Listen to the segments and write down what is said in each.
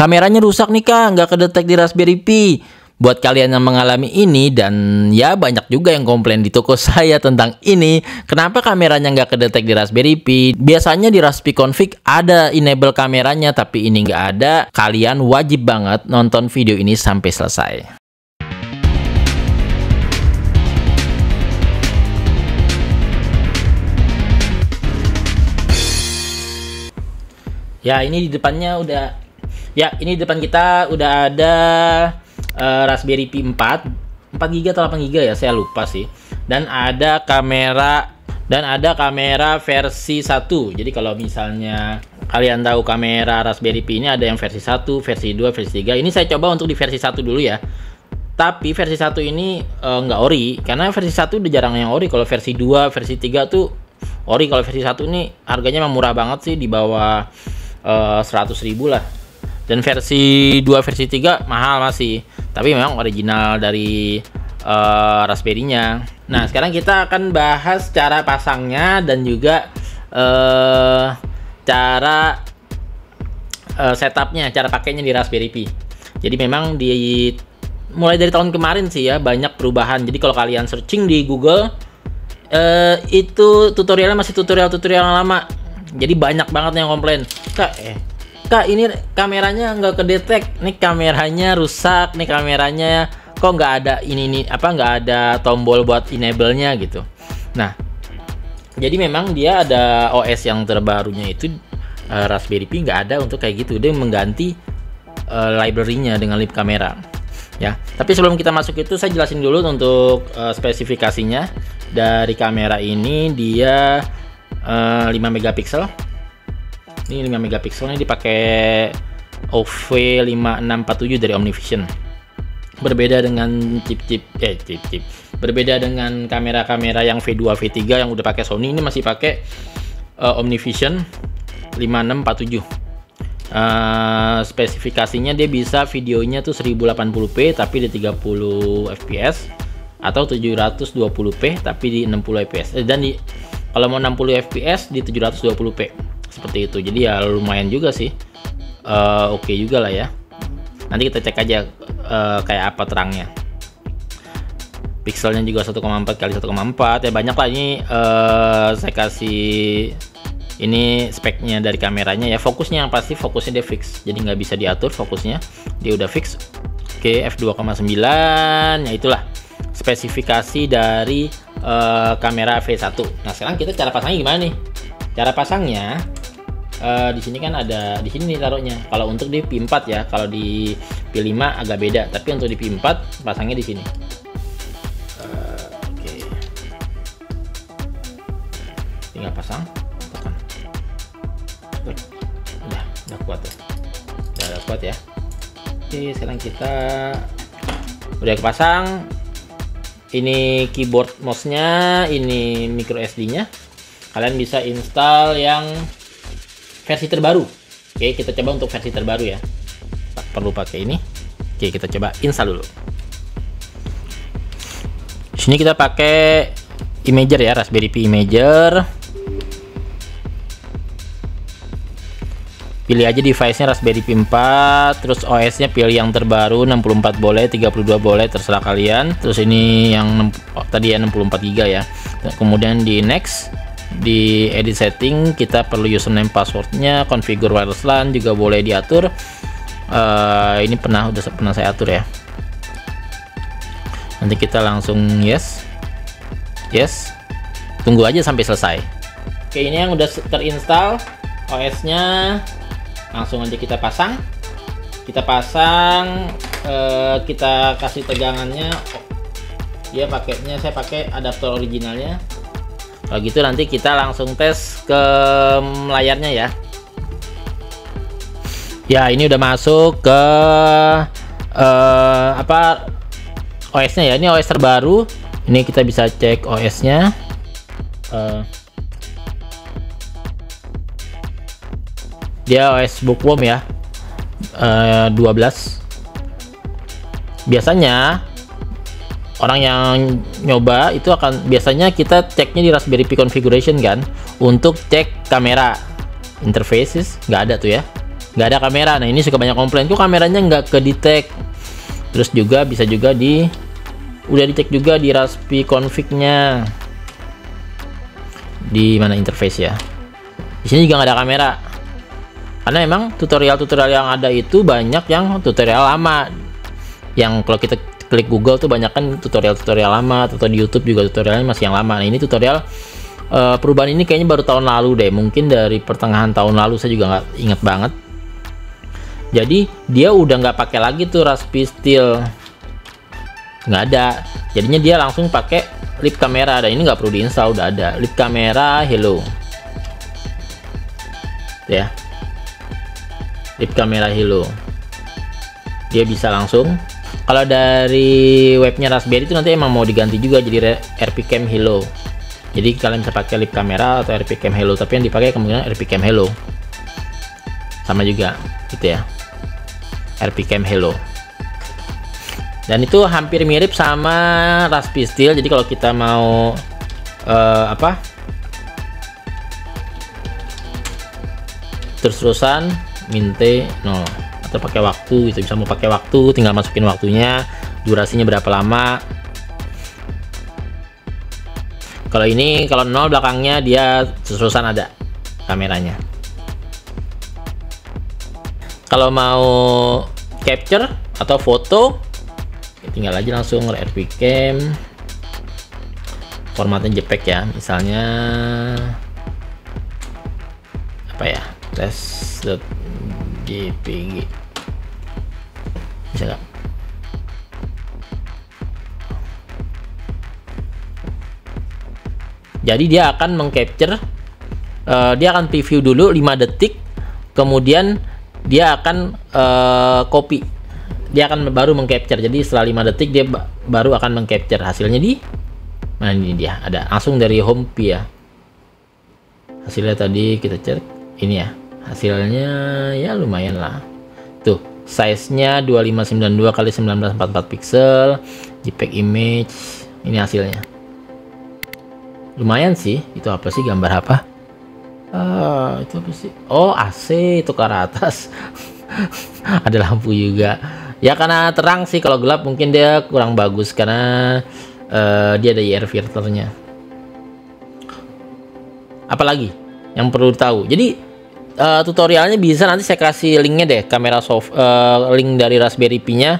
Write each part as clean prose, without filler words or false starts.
Kameranya rusak nih kak, nggak kedetek di Raspberry Pi. Buat kalian yang mengalami ini, dan ya banyak juga yang komplain di toko saya tentang ini, kenapa kameranya nggak kedetek di Raspberry Pi? Biasanya di Raspi Config ada enable kameranya, tapi ini nggak ada. Kalian wajib banget nonton video ini sampai selesai. Ya, ini di depannya udah, ya ini di depan kita udah ada Raspberry Pi 4 GB atau 8 GB ya, saya lupa sih. Dan ada kamera versi 1. Jadi kalau misalnya kalian tahu kamera Raspberry Pi ini ada yang versi 1, versi 2, versi 3. Ini saya coba untuk di versi 1 dulu ya. Tapi versi 1 ini nggak ori, karena versi 1 udah jarang yang ori. Kalau versi 2, versi 3 tuh ori. Kalau versi 1 ini harganya memang murah banget sih, di bawah 100.000 lah. Dan versi 2, versi 3 mahal masih, tapi memang original dari Raspberry-nya. Nah, sekarang kita akan bahas cara pasangnya dan juga cara setupnya, cara pakainya di Raspberry Pi. Jadi memang mulai dari tahun kemarin sih ya, banyak perubahan. Jadi kalau kalian searching di Google, itu tutorialnya masih tutorial yang lama. Jadi banyak banget yang komplain, Kak ini kameranya nggak kedetek, nih kameranya rusak, nih kameranya kok nggak ada nggak ada tombol buat enable-nya gitu. Nah, jadi memang dia ada OS yang terbarunya itu, Raspberry Pi nggak ada untuk kayak gitu. Dia mengganti library-nya dengan lip kamera ya. Tapi sebelum kita masuk itu, saya jelasin dulu untuk spesifikasinya. Dari kamera ini dia 5 megapiksel. Ini 5 megapiksel, ini dipakai OV5647 dari Omnivision. Berbeda dengan berbeda dengan kamera-kamera yang V2, V3 yang udah pakai Sony, ini masih pakai Omnivision 5647. Spesifikasinya dia bisa videonya tuh 1080p tapi di 30 fps atau 720p tapi di 60 fps. Dan kalau mau 60 fps di 720p seperti itu. Jadi ya lumayan juga sih, oke juga lah ya. Nanti kita cek aja kayak apa terangnya. Pixelnya juga 1,4 kali 1,4 ya, banyak lah ini. Saya kasih ini speknya dari kameranya ya. Fokusnya yang pasti, fokusnya dia fix, jadi nggak bisa diatur fokusnya, dia udah fix. Oke, f2,9 ya, itulah spesifikasi dari kamera V1. Nah, sekarang kita cara pasangnya gimana nih? Cara pasangnya di sini kan ada, di sini nih taruhnya. Kalau untuk di Pi 4 ya, kalau di Pi 5 agak beda, tapi untuk di Pi 4 pasangnya di sini. Oke. Tinggal pasang, tekan. Udah kuat tuh. Udah kuat ya. Oke, sekarang kita udah kepasang. Ini keyboard mouse-nya, ini micro SD-nya. Kalian bisa install yang versi terbaru. Oke, kita coba untuk versi terbaru ya. Tak perlu pakai ini. Oke, kita coba install dulu. Di sini kita pakai Imager ya, Raspberry Pi Imager. Pilih aja device-nya Raspberry Pi 4, terus OS-nya pilih yang terbaru, 64 boleh, 32 boleh, terserah kalian. Terus ini yang tadi ya 64 GB ya. Kemudian di next, di edit setting kita perlu username passwordnya, configure wireless LAN juga boleh diatur. Ini udah pernah saya atur ya. Nanti kita langsung yes. Tunggu aja sampai selesai. Oke, ini yang udah terinstall OS-nya. Langsung aja kita pasang. Kita kasih tegangannya. Dia pakainya, saya pakai adaptor originalnya. Kalau gitu nanti kita langsung tes ke layarnya ya. Ya, ini udah masuk ke OS-nya ya. Ini OS terbaru. Ini kita bisa cek OS-nya. Dia OS Bookworm ya, 12. Biasanya orang yang nyoba itu biasanya kita ceknya di Raspberry Pi configuration kan, untuk cek kamera interfaces nggak ada tuh ya. nggak ada kamera. Nah, ini suka banyak komplain, kok kameranya nggak ke detect. Terus juga bisa juga udah dicek juga di Raspi config-nya. Di mana interface ya? Di sini juga nggak ada kamera. Karena memang tutorial-tutorial yang ada itu banyak yang tutorial lama. Yang kalau kita klik Google tuh banyak kan tutorial-tutorial lama, atau di YouTube juga tutorialnya masih yang lama. Nah, ini tutorial perubahan ini kayaknya baru tahun lalu deh, mungkin dari pertengahan tahun lalu, saya juga nggak inget banget. Jadi dia udah nggak pakai lagi tuh Raspi Steel, nggak ada. Jadinya dia langsung pakai lip kamera. Dan ini nggak perlu diinstal, udah ada lip kamera Hello ya, lip kamera Hello. Dia bisa langsung. Kalau dari webnya Raspberry itu nanti emang mau diganti juga jadi RPCam Hello. Jadi kalian bisa pakai lip kamera atau RPCam Hello, tapi yang dipakai kemungkinan RPCam Hello. Sama juga gitu ya, RPCam Hello. Dan itu hampir mirip sama Raspi Steel. Jadi kalau kita mau terus-terusan minte 0 atau pakai waktu, gitu bisa mau pakai waktu, tinggal masukin waktunya, durasinya berapa lama. Kalau ini kalau 0 belakangnya dia terus-terusan ada kameranya. Kalau mau capture atau foto, tinggal aja langsung RPCam, formatnya JPEG ya, misalnya apa ya, test.jpg, bisa nggak? Jadi dia akan mengcapture, dia akan preview dulu 5 detik, kemudian dia akan copy, dia akan baru mengcapture. Jadi setelah 5 detik dia baru akan mengcapture hasilnya di mana. Ini dia ada langsung dari home P ya. Hasilnya tadi kita cek ini ya, hasilnya ya lumayan lah tuh, size nya 2592 x 1944 pixel, JPEG image. Ini hasilnya lumayan sih. Itu apa sih, gambar apa? Itu apa sih? Oh, AC itu ke arah atas. Ada lampu juga ya, karena terang sih. Kalau gelap mungkin dia kurang bagus karena dia ada IR filternya. Apalagi yang perlu tahu, jadi tutorialnya bisa nanti saya kasih linknya deh, kamera link dari Raspberry Pi nya,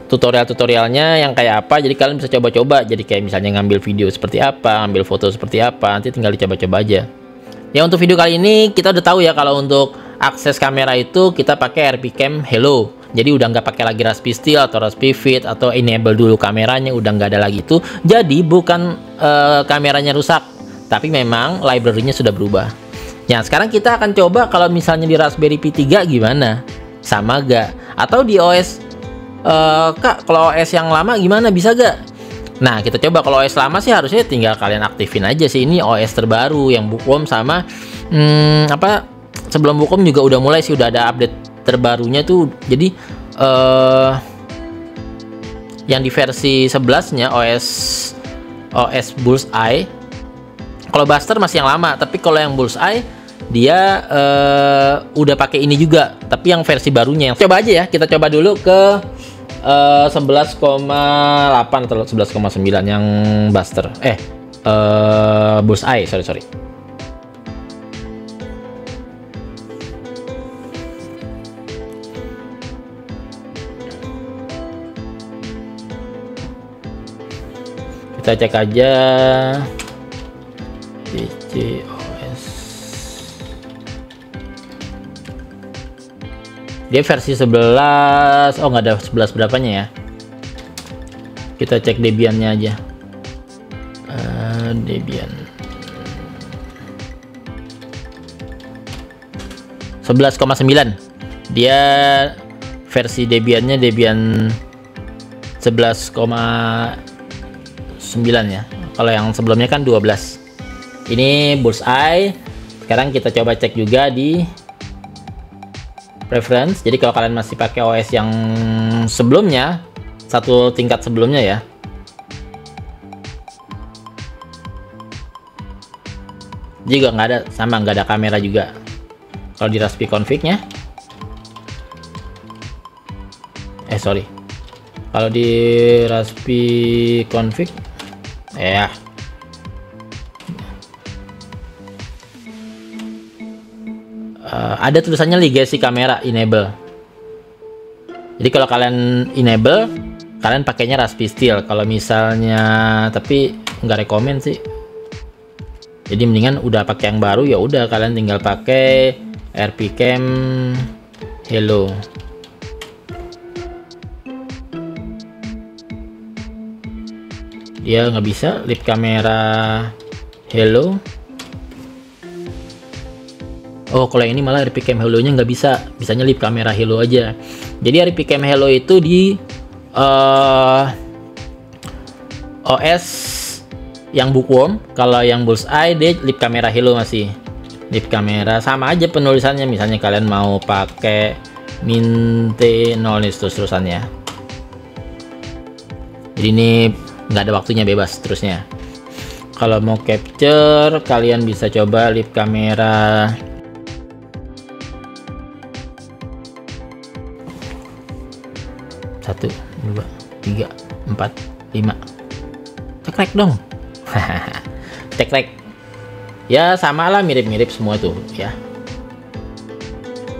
tutorialnya yang kayak apa. Jadi kalian bisa coba-coba, jadi kayak misalnya ngambil video seperti apa, ngambil foto seperti apa, nanti tinggal dicoba-coba aja ya. Untuk video kali ini kita udah tahu ya, kalau untuk akses kamera itu kita pakai RPCam Hello. Jadi udah nggak pakai lagi Raspi Steel atau Raspi Fit atau enable dulu kameranya, udah nggak ada lagi itu. Jadi bukan kameranya rusak, tapi memang library-nya sudah berubah. Nah, sekarang kita akan coba kalau misalnya di Raspberry Pi 3 gimana, sama gak? Atau di OS Kak, kalau OS yang lama gimana, bisa gak? Nah, kita coba. Kalau OS lama sih harusnya tinggal kalian aktifin aja sih. Ini OS terbaru yang Bookworm sama sebelum Bookworm juga udah mulai sih, udah ada update terbarunya tuh. Jadi yang di versi 11-nya OS Bullseye. Kalau Buster masih yang lama, tapi kalau yang Bullseye dia udah pakai ini juga, tapi yang versi barunya. Coba aja ya, kita coba dulu ke 11,8 atau 11,9 yang Buster. Bullseye, sorry. Kita cek aja PCOS. Dia versi 11. Oh, nggak ada 11 berapanya ya. Kita cek Debian-nya aja. Debian 11,9. Dia versi Debian-nya Debian 11,9 ya. Kalau yang sebelumnya kan 12. Ini Bullseye. Sekarang kita coba cek juga di preference. Jadi kalau kalian masih pakai OS yang sebelumnya, satu tingkat sebelumnya ya, juga nggak ada, sama nggak ada kamera juga. Kalau di Raspi config-nya Sorry, kalau di Raspi config ya ada tulisannya legacy camera enable. Jadi kalau kalian enable, kalian pakainya Raspi Steel. Kalau misalnya, tapi nggak rekomen sih. Jadi mendingan udah pakai yang baru, ya udah kalian tinggal pakai RPCam Hello. Dia nggak bisa lip kamera Hello. Oh, kalau yang ini malah RPCam Hello-nya nggak bisa, bisanya lip kamera Hello aja. Jadi RPCam Hello itu di OS yang Bookworm. Kalau yang Bullseye dia lip kamera Hello masih. Lip kamera sama aja penulisannya, misalnya kalian mau pakai Minte 0 nih terus-terusannya. Jadi ini nggak ada waktunya, bebas terusnya. Kalau mau capture, kalian bisa coba lip kamera 1, 2, 3, 4, 5. Cekrek dong. Cekrek. Ya sama lah, mirip-mirip semua tuh ya.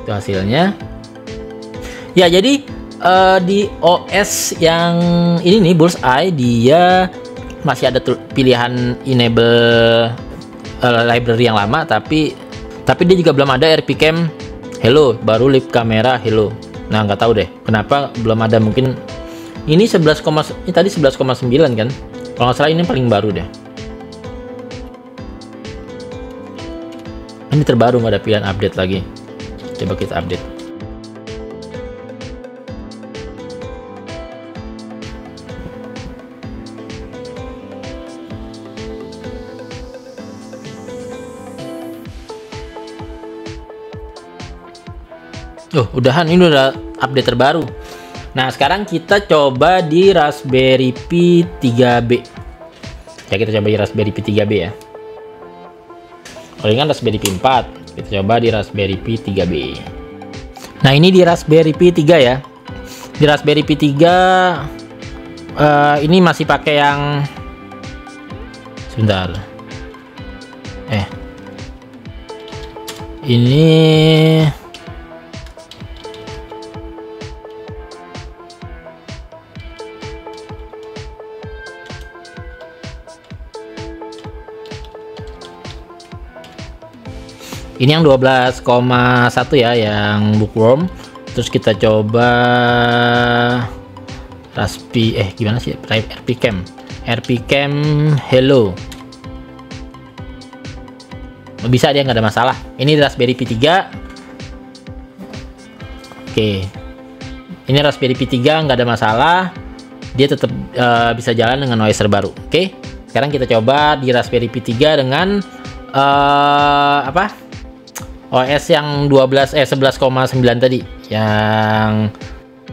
Itu hasilnya. Ya jadi di OS yang ini nih Bullseye, dia masih ada pilihan enable library yang lama, tapi dia juga belum ada RPCam Hello, baru lip kamera Hello. Nah, nggak tahu deh kenapa belum ada. Mungkin ini 11, ini tadi 11,9 kan, kalau nggak salah ini paling baru deh. Ini terbaru, nggak ada pilihan update lagi. Coba kita update. Oh, udahan, ini udah update terbaru. Nah, sekarang kita coba di Raspberry Pi 3B. Ya, kita coba di Raspberry Pi 3B ya. Kalau ini kan Raspberry Pi 4, kita coba di Raspberry Pi 3B. Nah, ini di Raspberry Pi 3 ya. Di Raspberry Pi 3 ini masih pakai yang sebentar. Ini yang 12,1 ya, yang Bookworm. Terus kita coba Raspi, gimana sih, RPCam Hello. Bisa, dia nggak ada masalah. Ini Raspberry Pi 3. Oke, ini Raspberry Pi 3 nggak ada masalah, dia tetap bisa jalan dengan OS terbaru. Oke, sekarang kita coba di Raspberry Pi 3 dengan OS yang 11,9 tadi, yang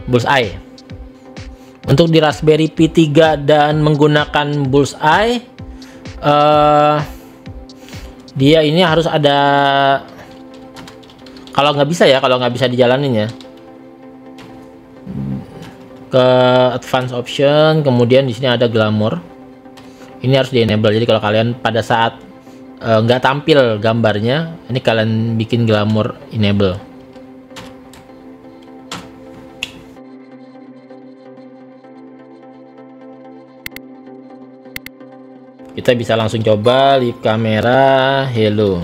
Bullseye. Untuk di Raspberry Pi 3 dan menggunakan Bullseye, dia ini harus ada, kalau nggak bisa dijalanin ya, ke advanced option, kemudian di sini ada glamour. Ini harus di enable. Jadi kalau kalian pada saat nggak tampil gambarnya, ini kalian bikin glamour enable. Kita bisa langsung coba lip kamera Hello.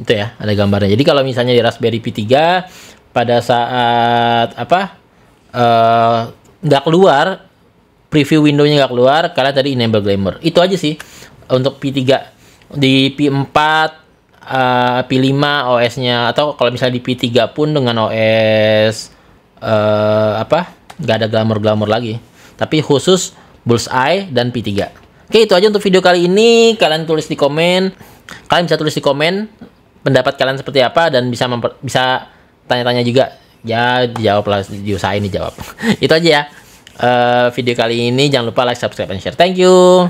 Itu ya, ada gambarnya. Jadi kalau misalnya di Raspberry Pi 3 pada saat nggak keluar, preview window-nya nggak keluar, kalian tadi enable glamour. Itu aja sih untuk Pi 3. Di Pi 4, Pi 5 OS-nya, atau kalau misalnya di Pi 3 pun dengan OS nggak ada glamour lagi, tapi khusus Bullseye dan Pi 3. Oke, itu aja untuk video kali ini. Kalian tulis di komen, kalian bisa tulis di komen pendapat kalian seperti apa, dan bisa tanya-tanya juga ya, dijawab lah, diusahain dijawab. Itu aja ya video kali ini. Jangan lupa like, subscribe, dan share. Thank you.